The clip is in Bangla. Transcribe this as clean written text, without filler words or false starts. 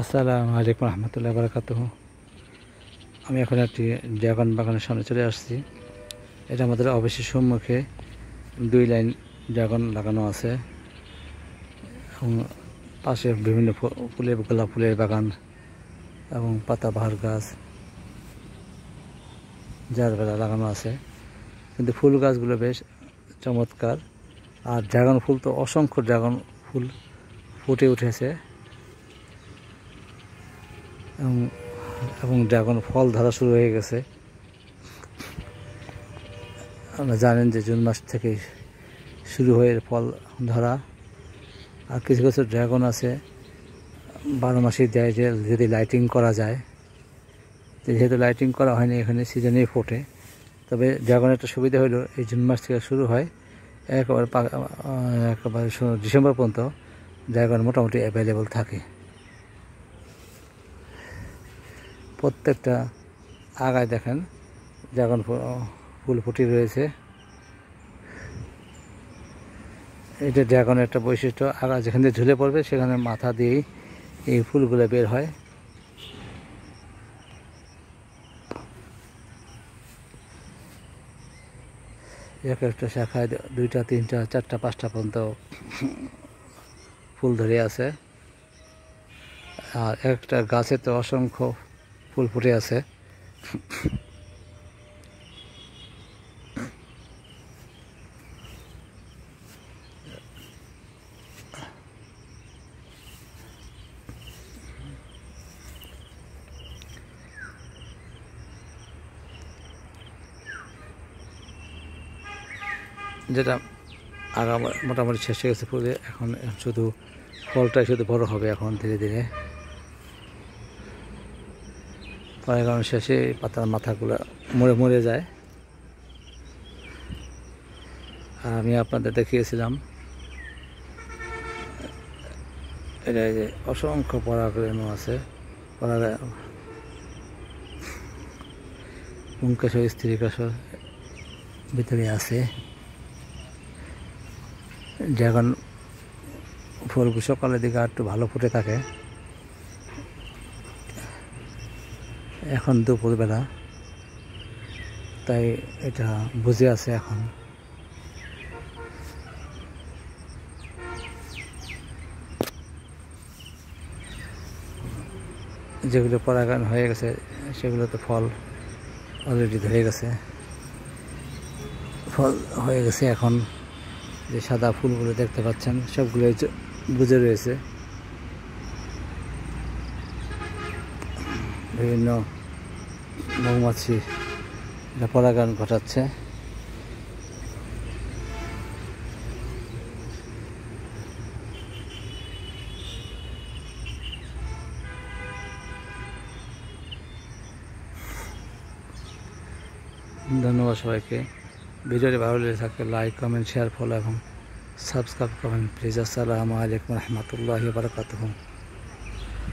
আসসালামু আলাইকুম রহমতুল্লাহ বারাকাতুহু। আমি এখন একটি ড্রাগন বাগানের সামনে চলে আসছি। এটা আমাদের অফিসের সম্মুখে 2 লাইন ড্রাগন লাগানো আছে এবং পাশে বিভিন্ন ফুলের গোলাপ ফুলের বাগান এবং পাতাবাহার গাছ জারবেরা লাগানো আছে। কিন্তু ফুল গাছগুলো বেশ চমৎকার। আর ড্রাগন ফুল তো অসংখ্য ড্রাগন ফুল ফুটে উঠেছে এবং ড্রাগন ফল ধরা শুরু হয়ে গেছে। আপনারা জানেন যে জুন মাস থেকে শুরু হয়ে ফল ধরা। আর কিছু কিছু ড্রাগন আছে 12 মাসই দেয়, যে যদি লাইটিং করা যায়। যেহেতু লাইটিং করা হয়নি, এখানে সিজনেই ফোটে। তবে ড্রাগনের একটা সুবিধা হলো এই জুন মাস থেকে শুরু হয়, একেবারে ডিসেম্বর পর্যন্ত ড্রাগন মোটামুটি অ্যাভেলেবল থাকে। প্রত্যেকটা আগায় দেখেন ড্রাগন ফুল ফুটে রয়েছে। এটা ড্রাগনের একটা বৈশিষ্ট্য, আগা যেখানে ঝুলে পড়বে সেখানে মাথা দিয়েই এই ফুলগুলো বের হয়। এক একটা শাখায় 2টা 3টা 4টা 5টা পর্যন্ত ফুল ধরে আছে। আর একটা গাছে তো অসংখ্য ফুল ফুটে আছে। যেটা আগা মোটামুটি শেষ হয়ে গেছে ফুলে, এখন শুধু ফলটাই শুধু বড় হবে এখন ধীরে ধীরে। পরাগায়ন শেষে পাতার মাথাগুলো মরে মরে যায়। আর আমি আপনাদের দেখিয়েছিলাম এটা যে অসংখ্য পরাগরেণু আছে। পুংকেশর স্ত্রীকেশর ভিতরে আছে। ড্রাগন ফুল সকালের দিকে একটু ভালো ফুটে থাকে। এখন দুপুরবেলা, তাই এটা বুঝে আছে এখন। যেগুলো পরাগায়ন হয়ে গেছে সেগুলোতে ফল অলরেডি ধরে গেছে, ফল হয়ে গেছে। এখন যে সাদা ফুলগুলো দেখতে পাচ্ছেন সবগুলো বুঝে রয়েছে। বিভিন্ন মৌমাছি পরাগায়ন ঘটাচ্ছে। ধন্যবাদ সবাইকে। ভিডিওটি ভালো লেগে থাকলে লাইক, কমেন্ট, শেয়ার, ফলো এবং সাবস্ক্রাইব করবেন প্লিজ। আসসালামু আলাইকুম রহমতুল্লাহি বারাকাতুহু।